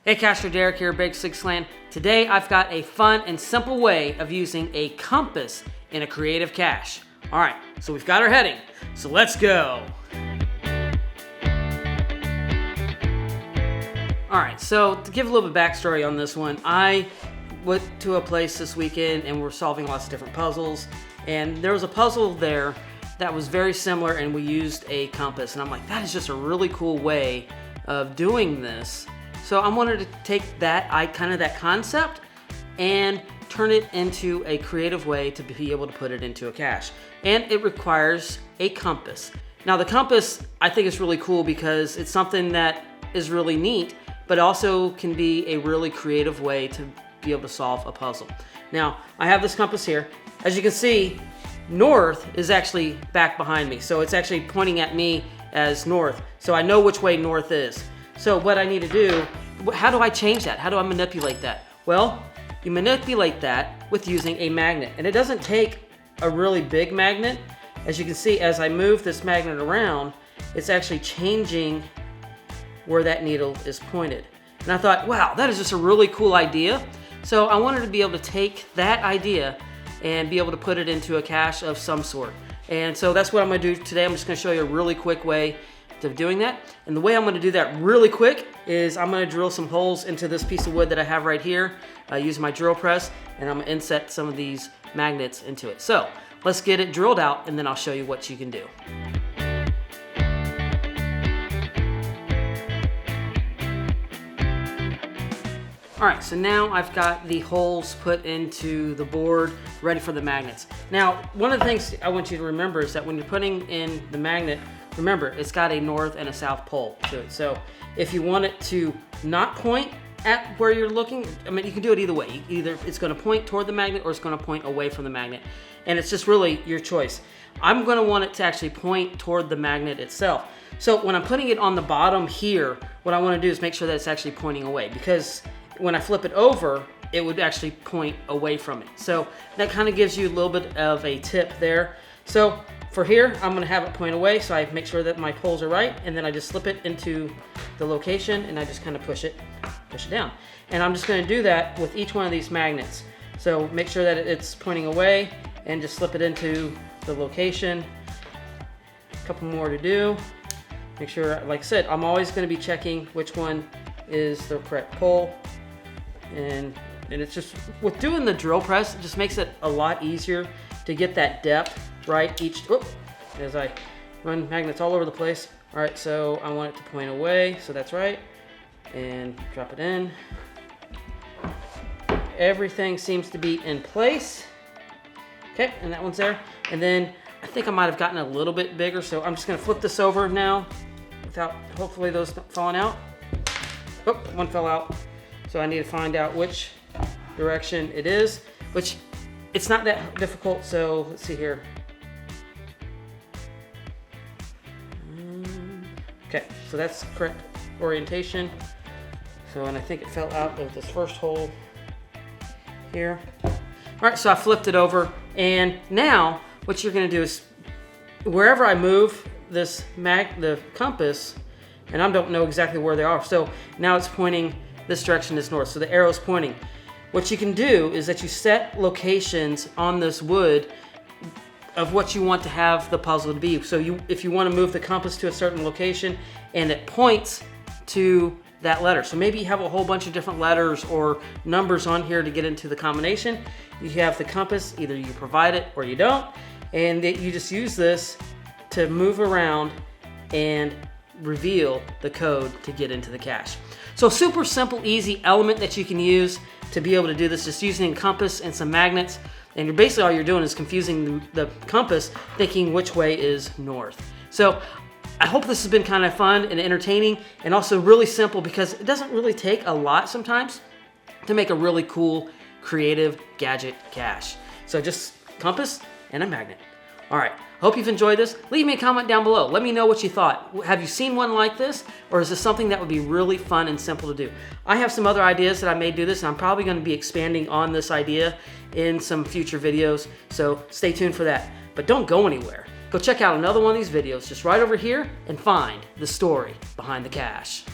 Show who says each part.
Speaker 1: Hey Cacher, Derek here, Big Six Clan. Today I've got a fun and simple way of using a compass in a creative cache. Alright, so we've got our heading, so let's go. Alright, so to give a little bit of backstory on this one, I went to a place this weekend and we're solving lots of different puzzles, and there was a puzzle there that was very similar and we used a compass, and I'm like, that is just a really cool way of doing this. So I wanted to take that concept and turn it into a creative way to be able to put it into a cache. And it requires a compass. Now the compass I think is really cool because it's something that is really neat, but also can be a really creative way to be able to solve a puzzle. Now I have this compass here. As you can see, north is actually back behind me. So it's actually pointing at me as north. So I know which way north is. So what I need to do, how do I change that? How do I manipulate that? Well, you manipulate that with using a magnet. And it doesn't take a really big magnet. As you can see, as I move this magnet around, it's actually changing where that needle is pointed. And I thought, wow, that is just a really cool idea. So I wanted to be able to take that idea and be able to put it into a cache of some sort. And so that's what I'm gonna do today. I'm just gonna show you a really quick way of doing that. And the way I'm going to do that really quick is I'm going to drill some holes into this piece of wood that I have right here using my drill press, and I'm going to inset some of these magnets into it. So let's get it drilled out and then I'll show you what you can do. Alright, so now I've got the holes put into the board ready for the magnets. Now, one of the things I want you to remember is that when you're putting in the magnet, remember, it's got a north and a south pole to it. So if you want it to not point at where you're looking, I mean, you can do it either way. Either it's going to point toward the magnet or it's going to point away from the magnet. And it's just really your choice. I'm going to want it to actually point toward the magnet itself. So when I'm putting it on the bottom here, what I want to do is make sure that it's actually pointing away, because when I flip it over, it would actually point away from it. So that kind of gives you a little bit of a tip there. So for here, I'm gonna have it point away, so I make sure that my poles are right, and then I just slip it into the location and I just kind of push it down. And I'm just gonna do that with each one of these magnets. So make sure that it's pointing away and just slip it into the location. A couple more to do. Make sure, like I said, I'm always gonna be checking which one is the correct pole. And it's just, with doing the drill press, it just makes it a lot easier to get that depth right as I run magnets all over the place. All right, so I want it to point away, so that's right. And drop it in. Everything seems to be in place. Okay, and that one's there. And then I think I might have gotten a little bit bigger, so I'm just gonna flip this over now without, hopefully those not falling out. Oh, one fell out. So I need to find out which direction it is, which it's not that difficult. So let's see here. Okay, so that's correct orientation. So, and I think it fell out of this first hole here. All right, so I flipped it over, and now what you're gonna do is, wherever I move this the compass, and I don't know exactly where they are, so now it's pointing, this direction is north, so the arrow's pointing. What you can do is that you set locations on this wood of what you want to have the puzzle to be. So if you want to move the compass to a certain location and it points to that letter. So maybe you have a whole bunch of different letters or numbers on here to get into the combination. You have the compass, either you provide it or you don't, and you just use this to move around and reveal the code to get into the cache. So super simple, easy element that you can use to be able to do this, just using a compass and some magnets. And you're basically, all you're doing is confusing the compass, thinking which way is north. So I hope this has been kind of fun and entertaining, and also really simple, because it doesn't really take a lot sometimes to make a really cool, creative gadget cache. So just compass and a magnet. All right, hope you've enjoyed this. Leave me a comment down below. Let me know what you thought. Have you seen one like this, or is this something that would be really fun and simple to do? I have some other ideas that I may do this, and I'm probably going to be expanding on this idea in some future videos, so stay tuned for that. But don't go anywhere. Go check out another one of these videos just right over here and find the story behind the cache.